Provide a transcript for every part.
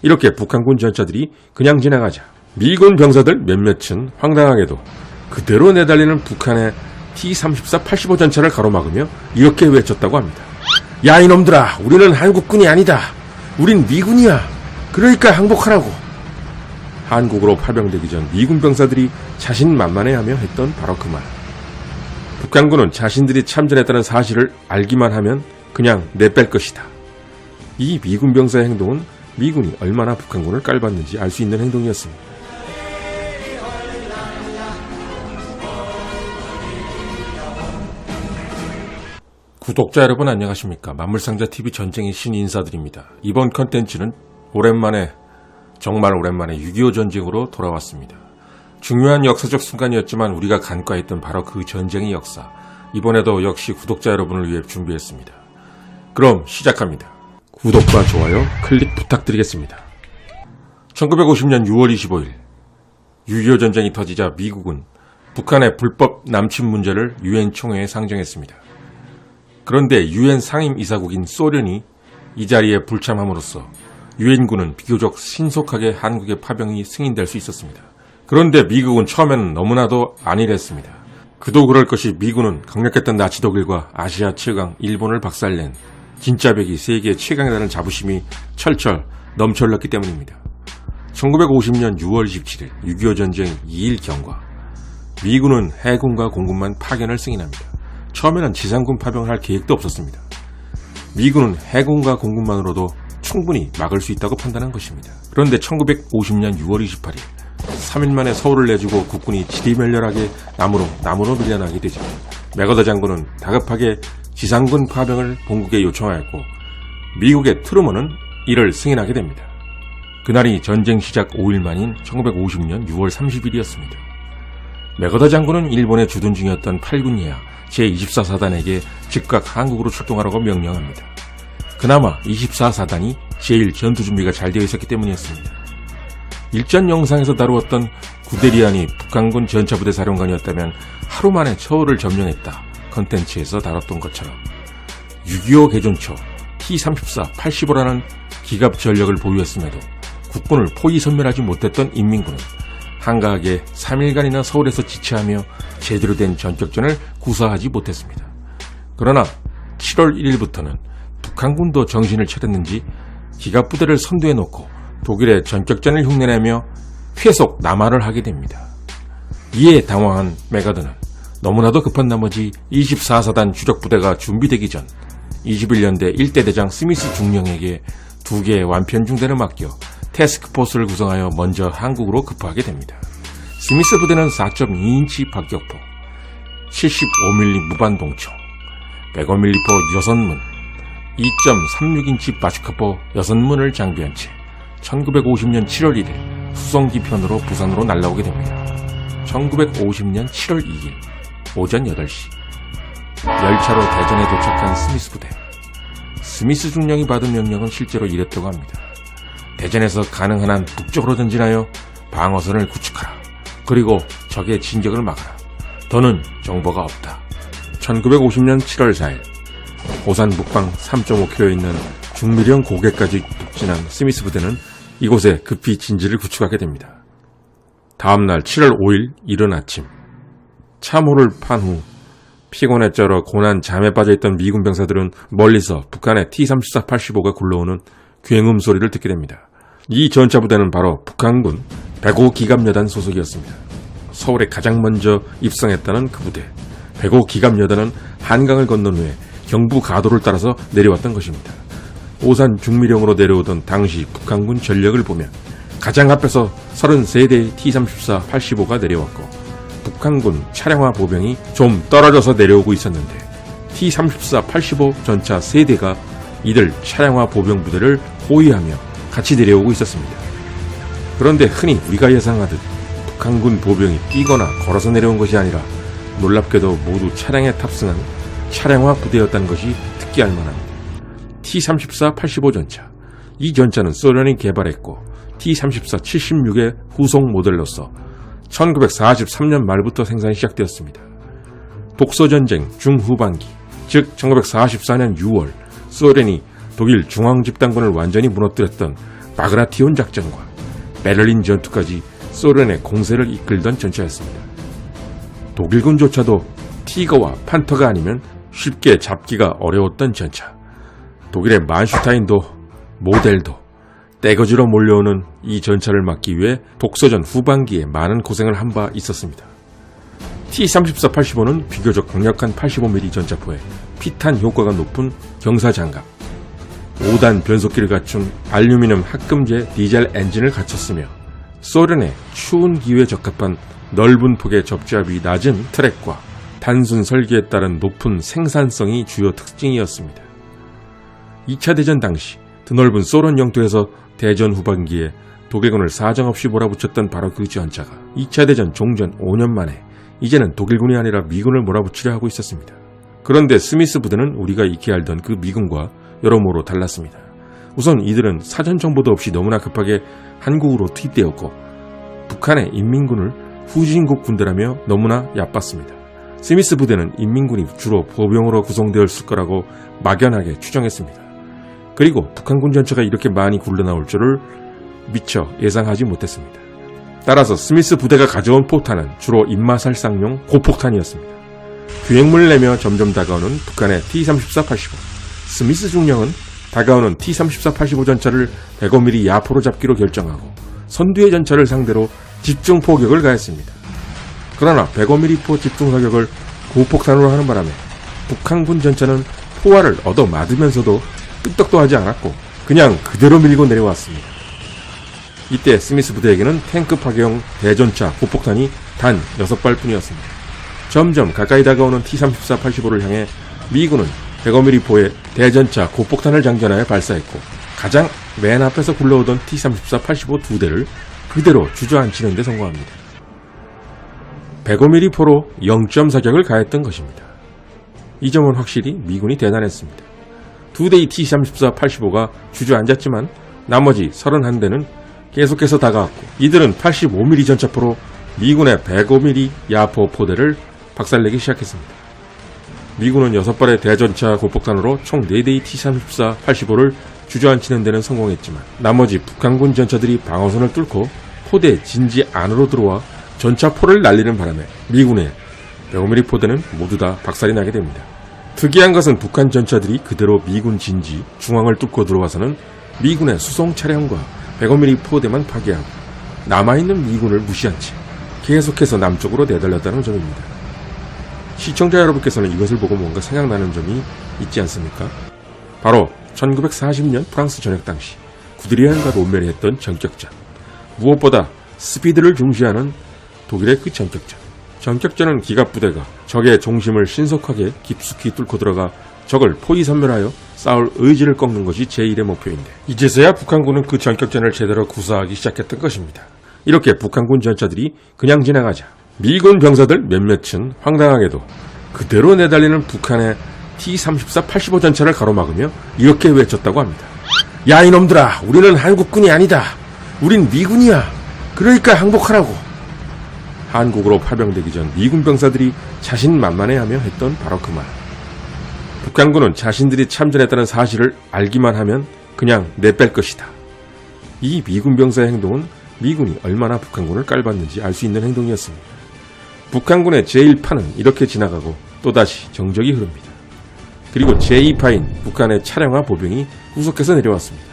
이렇게 북한군 전차들이 그냥 지나가자 미군 병사들 몇몇은 황당하게도 그대로 내달리는 북한의 T-34 85 전차를 가로막으며 이렇게 외쳤다고 합니다. 야 이놈들아, 우리는 한국군이 아니다. 우린 미군이야. 그러니까 항복하라고. 한국으로 파병되기 전 미군 병사들이 자신만만해하며 했던 바로 그 말. 북한군은 자신들이 참전했다는 사실을 알기만 하면 그냥 내뺄 것이다. 이 미군 병사의 행동은 미군이 얼마나 북한군을 깔봤는지 알 수 있는 행동이었습니다. 구독자 여러분 안녕하십니까. 만물상자TV 전쟁의 신 인사드립니다. 이번 컨텐츠는 정말 오랜만에 6.25 전쟁으로 돌아왔습니다. 중요한 역사적 순간이었지만 우리가 간과했던 바로 그 전쟁의 역사, 이번에도 역시 구독자 여러분을 위해 준비했습니다. 그럼 시작합니다. 구독과 좋아요, 클릭 부탁드리겠습니다. 1950년 6월 25일 6.25 전쟁이 터지자 미국은 북한의 불법 남침 문제를 유엔 총회에 상정했습니다. 그런데 유엔 상임이사국인 소련이 이 자리에 불참함으로써 유엔군은 비교적 신속하게 한국의 파병이 승인될 수 있었습니다. 그런데 미국은 처음에는 너무나도 안일했습니다. 그도 그럴 것이 미군은 강력했던 나치 독일과 아시아 최강 일본을 박살낸 진짜배기 세계 최강이라는 자부심이 철철 넘쳐흘렀기 때문입니다. 1950년 6월 27일 6.25 전쟁 2일 경과, 미군은 해군과 공군만 파견을 승인합니다. 처음에는 지상군 파병을 할 계획도 없었습니다. 미군은 해군과 공군만으로도 충분히 막을 수 있다고 판단한 것입니다. 그런데 1950년 6월 28일 3일 만에 서울을 내주고 국군이 지리멸렬하게 남으로 밀려나게 되자 맥어더 장군은 다급하게 지상군 파병을 본국에 요청하였고 미국의 트루먼은 이를 승인하게 됩니다. 그날이 전쟁 시작 5일 만인 1950년 6월 30일이었습니다. 맥어더 장군은 일본에 주둔 중이었던 8군 예하 제24사단에게 즉각 한국으로 출동하라고 명령합니다. 그나마 24사단이 제일 전투 준비가 잘 되어 있었기 때문이었습니다. 일전 영상에서 다루었던 구데리안이 북한군 전차부대 사령관이었다면 하루 만에 서울을 점령했다 컨텐츠에서 다뤘던 것처럼 6.25 개전초 T-34 85라는 기갑 전력을 보유했음에도 국군을 포위 섬멸하지 못했던 인민군은 한가하게 3일간이나 서울에서 지체하며 제대로 된 전격전을 구사하지 못했습니다. 그러나 7월 1일부터는 북한군도 정신을 차렸는지 기갑부대를 선두해놓고 독일의 전격전을 흉내내며 회속 남하를 하게 됩니다. 이에 당황한 맥어더는 너무나도 급한 나머지 24사단 주력부대가 준비되기 전 21년대 1대 대장 스미스 중령에게 2개의 완편 중대를 맡겨 태스크포스를 구성하여 먼저 한국으로 급파하게 됩니다. 스미스 부대는 4.2인치 박격포, 75mm 무반동총, 105mm 6문, 2.36인치 바주카포 6문을 장비한 채 1950년 7월 1일 수송기 편으로 부산으로 날아오게 됩니다. 1950년 7월 2일 오전 8시 열차로 대전에 도착한 스미스 부대. 스미스 중령이 받은 명령은 실제로 이랬다고 합니다. 대전에서 가능한 한 북쪽으로 전진하여 방어선을 구축하라. 그리고 적의 진격을 막아라. 더는 정보가 없다. 1950년 7월 4일 오산 북방 3.5km에 있는 중미령 고개까지 북진한 스미스 부대는 이곳에 급히 진지를 구축하게 됩니다. 다음날 7월 5일 이른 아침 참호를 판 후 피곤에 쩔어 고난 잠에 빠져있던 미군 병사들은 멀리서 북한의 T-34 85가 굴러오는 굉음 소리를 듣게 됩니다. 이 전차부대는 바로 북한군 105 기갑여단 소속이었습니다. 서울에 가장 먼저 입성했다는 그 부대 105 기갑여단은 한강을 건넌 후에 경부 가도를 따라서 내려왔던 것입니다. 오산 중미령으로 내려오던 당시 북한군 전력을 보면 가장 앞에서 33대의 T-34 85가 내려왔고 북한군 차량화 보병이 좀 떨어져서 내려오고 있었는데 T-34 85 전차 3대가 이들 차량화 보병 부대를 호위하며 같이 내려오고 있었습니다. 그런데 흔히 우리가 예상하듯 북한군 보병이 뛰거나 걸어서 내려온 것이 아니라 놀랍게도 모두 차량에 탑승한 차량화 부대였다는 것이 특기할 만합니다. T-34 85 전차. 이 전차는 소련이 개발했고 T-34 76의 후속 모델로서 1943년 말부터 생산이 시작되었습니다. 독소전쟁 중후반기, 즉 1944년 6월 소련이 독일 중앙집단군을 완전히 무너뜨렸던 바그라티온 작전과 베를린 전투까지 소련의 공세를 이끌던 전차였습니다. 독일군조차도 티거와 판터가 아니면 쉽게 잡기가 어려웠던 전차. 독일의 만슈타인도 모델도 떼거지로 몰려오는 이 전차를 막기 위해 독서전 후반기에 많은 고생을 한 바 있었습니다. T-34-85는 비교적 강력한 85mm 전차포에 피탄 효과가 높은 경사장갑, 5단 변속기를 갖춘 알루미늄 합금제 디젤 엔진을 갖췄으며 소련의 추운 기후에 적합한 넓은 폭의 접지압이 낮은 트랙과 단순 설계에 따른 높은 생산성이 주요 특징이었습니다. 2차 대전 당시 드넓은 소련 영토에서 대전 후반기에 독일군을 사정없이 몰아붙였던 바로 그 전차가 2차 대전 종전 5년 만에 이제는 독일군이 아니라 미군을 몰아붙이려 하고 있었습니다. 그런데 스미스 부대는 우리가 익히 알던 그 미군과 여러모로 달랐습니다. 우선 이들은 사전 정보도 없이 너무나 급하게 한국으로 투입되었고 북한의 인민군을 후진국 군대라며 너무나 얕봤습니다. 스미스 부대는 인민군이 주로 보병으로 구성되었을 거라고 막연하게 추정했습니다. 그리고 북한군 전차가 이렇게 많이 굴러나올 줄을 미처 예상하지 못했습니다. 따라서 스미스 부대가 가져온 포탄은 주로 입마살상용 고폭탄이었습니다. 비행문을 내며 점점 다가오는 북한의 T-34-85. 스미스 중령은 다가오는 T-34-85 전차를 105mm 야포로 잡기로 결정하고 선두의 전차를 상대로 집중 포격을 가했습니다. 그러나 105mm 집중 사격을 고폭탄으로 하는 바람에 북한군 전차는 포화를 얻어맞으면서도 끄떡도 하지 않았고 그냥 그대로 밀고 내려왔습니다. 이때 스미스 부대에게는 탱크 파괴용 대전차 고폭탄이 단 6발 뿐이었습니다. 점점 가까이 다가오는 T-34-85를 향해 미군은 105mm 포의 대전차 고폭탄을 장전하여 발사했고 가장 맨 앞에서 굴러오던 T-34-85 두 대를 그대로 주저앉히는 데 성공합니다. 105mm 포로 0점 사격을 가했던 것입니다. 이 점은 확실히 미군이 대단했습니다. 두 대의 T-34-85가 주저앉았지만 나머지 31대는 계속해서 다가왔고 이들은 85mm 전차포로 미군의 105mm 야포 포대를 박살내기 시작했습니다. 미군은 6발의 대전차 고폭탄으로 총 4대의 T-34-85를 주저앉히는 데는 성공했지만 나머지 북한군 전차들이 방어선을 뚫고 포대 진지 안으로 들어와 전차포를 날리는 바람에 미군의 105mm 포대는 모두 다 박살이 나게 됩니다. 특이한 것은 북한 전차들이 그대로 미군 진지 중앙을 뚫고 들어와서는 미군의 수송 차량과 105mm 포대만 파괴하고 남아있는 미군을 무시한 채 계속해서 남쪽으로 내달렸다는 점입니다. 시청자 여러분께서는 이것을 보고 뭔가 생각나는 점이 있지 않습니까? 바로 1940년 프랑스 전역 당시 구드리안과 롬멜이 했던 전격전. 무엇보다 스피드를 중시하는 독일의 그 전격전. 전격전은 기갑부대가 적의 중심을 신속하게 깊숙이 뚫고 들어가 적을 포위선멸하여 싸울 의지를 꺾는 것이 제1의 목표인데 이제서야 북한군은 그 전격전을 제대로 구사하기 시작했던 것입니다. 이렇게 북한군 전차들이 그냥 지나가자 미군 병사들 몇몇은 황당하게도 그대로 내달리는 북한의 T-34-85 전차를 가로막으며 이렇게 외쳤다고 합니다. 야 이놈들아, 우리는 한국군이 아니다. 우린 미군이야. 그러니까 항복하라고. 한국으로 파병되기 전 미군 병사들이 자신만만해하며 했던 바로 그 말. 북한군은 자신들이 참전했다는 사실을 알기만 하면 그냥 내뺄 것이다. 이 미군 병사의 행동은 미군이 얼마나 북한군을 깔봤는지 알 수 있는 행동이었습니다. 북한군의 제1파는 이렇게 지나가고 또다시 정적이 흐릅니다. 그리고 제2파인 북한의 차량화 보병이 후속해서 내려왔습니다.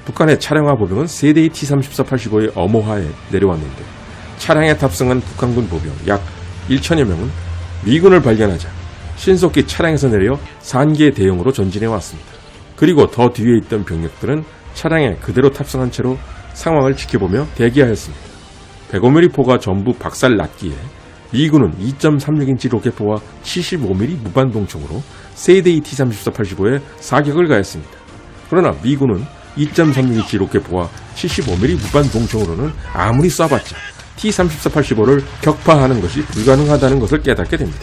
북한의 차량화 보병은 3대의 T-34-85의 엄호하에 내려왔는데 차량에 탑승한 북한군 보병 약 1천여 명은 미군을 발견하자 신속히 차량에서 내려 산계 대형으로 전진해 왔습니다. 그리고 더 뒤에 있던 병력들은 차량에 그대로 탑승한 채로 상황을 지켜보며 대기하였습니다. 105mm 포가 전부 박살 났기에 미군은 2.36인치 로켓포와 75mm 무반동총으로 3대의 T-34-85에 사격을 가했습니다. 그러나 미군은 2.36인치 로켓포와 75mm 무반동총으로는 아무리 쏴봤자 T-34-85를 격파하는 것이 불가능하다는 것을 깨닫게 됩니다.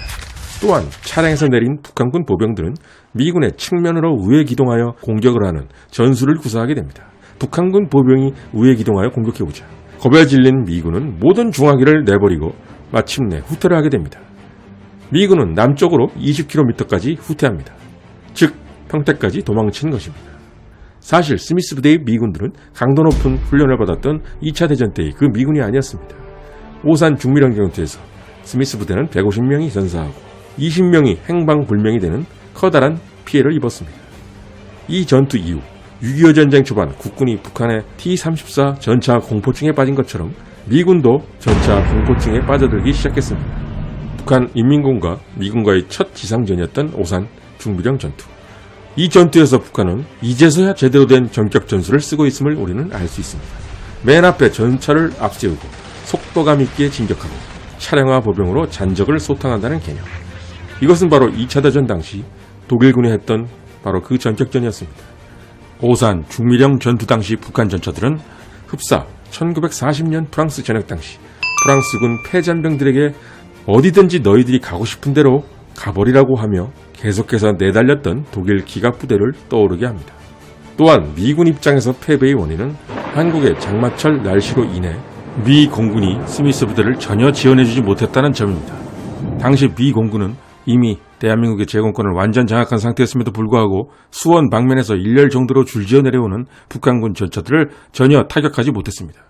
또한 차량에서 내린 북한군 보병들은 미군의 측면으로 우회 기동하여 공격을 하는 전술을 구사하게 됩니다. 북한군 보병이 우회 기동하여 공격해오자 겁에 질린 미군은 모든 중화기를 내버리고 마침내 후퇴를 하게 됩니다. 미군은 남쪽으로 20km까지 후퇴합니다. 즉 평택까지 도망친 것입니다. 사실 스미스 부대의 미군들은 강도 높은 훈련을 받았던 2차 대전 때의 그 미군이 아니었습니다. 오산 중미령 전투에서 스미스 부대는 150명이 전사하고 20명이 행방불명이 되는 커다란 피해를 입었습니다. 이 전투 이후 6.25 전쟁 초반 국군이 북한의 T-34 전차 공포증에 빠진 것처럼 미군도 전차 공포증에 빠져들기 시작했습니다. 북한 인민군과 미군과의 첫 지상전이었던 오산 중미령 전투. 이 전투에서 북한은 이제서야 제대로 된 전격 전술을 쓰고 있음을 우리는 알 수 있습니다. 맨 앞에 전차를 앞세우고 속도감 있게 진격하고 차량화 보병으로 잔적을 소탕한다는 개념. 이것은 바로 2차 대전 당시 독일군이 했던 바로 그 전격전이었습니다. 오산 중미령 전투 당시 북한 전차들은 흡사 1940년 프랑스 전역 당시 프랑스군 패잔병들에게 어디든지 너희들이 가고 싶은 대로 가버리라고 하며 계속해서 내달렸던 독일 기갑부대를 떠오르게 합니다. 또한 미군 입장에서 패배의 원인은 한국의 장마철 날씨로 인해 미 공군이 스미스 부대를 전혀 지원해주지 못했다는 점입니다. 당시 미 공군은 이미 대한민국의 제공권을 완전 장악한 상태였음에도 불구하고 수원 방면에서 일렬 정도로 줄지어 내려오는 북한군 전차들을 전혀 타격하지 못했습니다.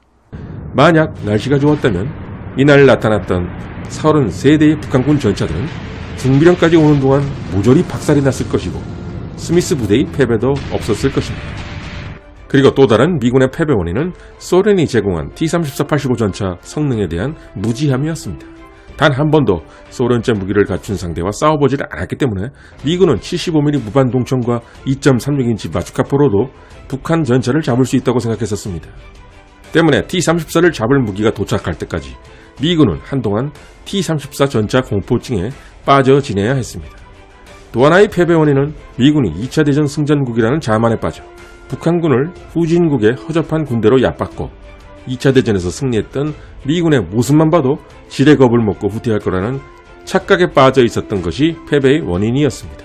만약 날씨가 좋았다면 이날 나타났던 33대의 북한군 전차들은 중미령까지 오는 동안 모조리 박살이 났을 것이고 스미스 부대의 패배도 없었을 것입니다. 그리고 또 다른 미군의 패배 원인은 소련이 제공한 T-34-85 전차 성능에 대한 무지함이었습니다. 단 한 번도 소련제 무기를 갖춘 상대와 싸워보질 않았기 때문에 미군은 75mm 무반 동청과 2.36인치 바주카포로도 북한 전차를 잡을 수 있다고 생각했었습니다. 때문에 T-34를 잡을 무기가 도착할 때까지 미군은 한동안 T-34 전차 공포증에 빠져 지내야 했습니다. 또 하나의 패배 원인은 미군이 2차 대전 승전국이라는 자만에 빠져 북한군을 후진국의 허접한 군대로 얕봤고 2차 대전에서 승리했던 미군의 모습만 봐도 지레 겁을 먹고 후퇴할 거라는 착각에 빠져 있었던 것이 패배의 원인이었습니다.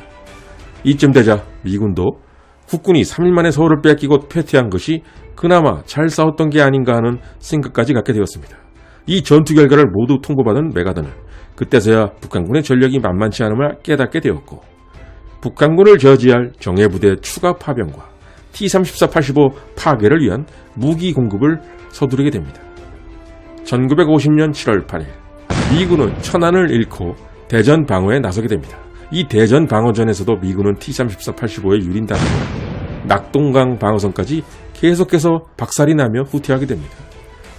이쯤 되자 미군도 국군이 3일 만에 서울을 빼앗기고 패퇴한 것이 그나마 잘 싸웠던 게 아닌가 하는 생각까지 갖게 되었습니다. 이 전투 결과를 모두 통보받은 메가더는 그때서야 북한군의 전력이 만만치 않음을 깨닫게 되었고 북한군을 저지할 정예부대 추가 파병과 T-34-85 파괴를 위한 무기 공급을 서두르게 됩니다. 1950년 7월 8일 미군은 천안을 잃고 대전 방어에 나서게 됩니다. 이 대전 방어전에서도 미군은 T-34-85에 유린당하고 낙동강 방어선까지 계속해서 박살이 나며 후퇴하게 됩니다.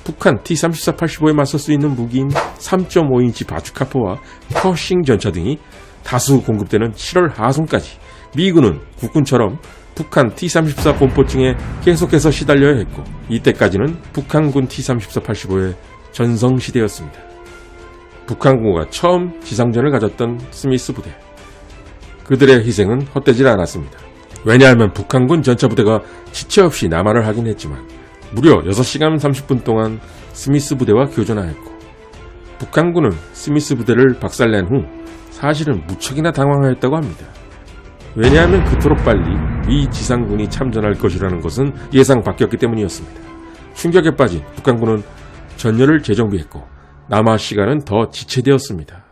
북한 T-34-85에 맞설 수 있는 무기인 3.5인치 바주카포와 퍼싱 전차 등이 다수 공급되는 7월 하순까지 미군은 국군처럼 북한 T-34 공포증에 계속해서 시달려야 했고 이때까지는 북한군 T-34-85의 전성시대였습니다. 북한군과 처음 지상전을 가졌던 스미스 부대. 그들의 희생은 헛되지 않았습니다. 왜냐하면 북한군 전차부대가 지체 없이 남하를 하긴 했지만 무려 6시간 30분 동안 스미스 부대와 교전하였고 북한군은 스미스 부대를 박살낸 후 사실은 무척이나 당황하였다고 합니다. 왜냐하면 그토록 빨리 미 지상군이 참전할 것이라는 것은 예상 밖이었기 때문이었습니다. 충격에 빠진 북한군은 전열을 재정비했고 남하 시간은 더 지체되었습니다.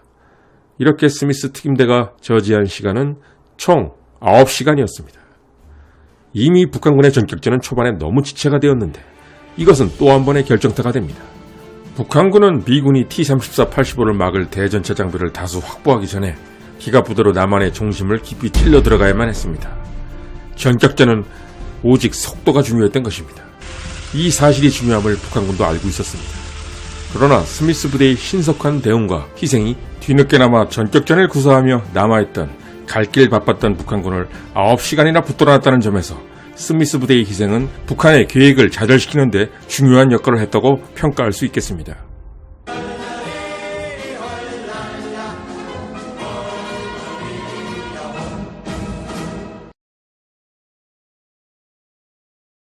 이렇게 스미스 특임대가 저지한 시간은 총 9시간이었습니다. 이미 북한군의 전격전은 초반에 너무 지체가 되었는데 이것은 또 한 번의 결정타가 됩니다. 북한군은 미군이 T-34-85를 막을 대전차 장비를 다수 확보하기 전에 기갑부대로 남한의 중심을 깊이 찔러 들어가야만 했습니다. 전격전은 오직 속도가 중요했던 것입니다. 이 사실이 중요함을 북한군도 알고 있었습니다. 그러나 스미스 부대의 신속한 대응과 희생이 뒤늦게나마 전격전을 구사하며 남아있던 갈 길 바빴던 북한군을 9시간이나 붙들어놨다는 점에서 스미스 부대의 희생은 북한의 계획을 좌절시키는 데 중요한 역할을 했다고 평가할 수 있겠습니다.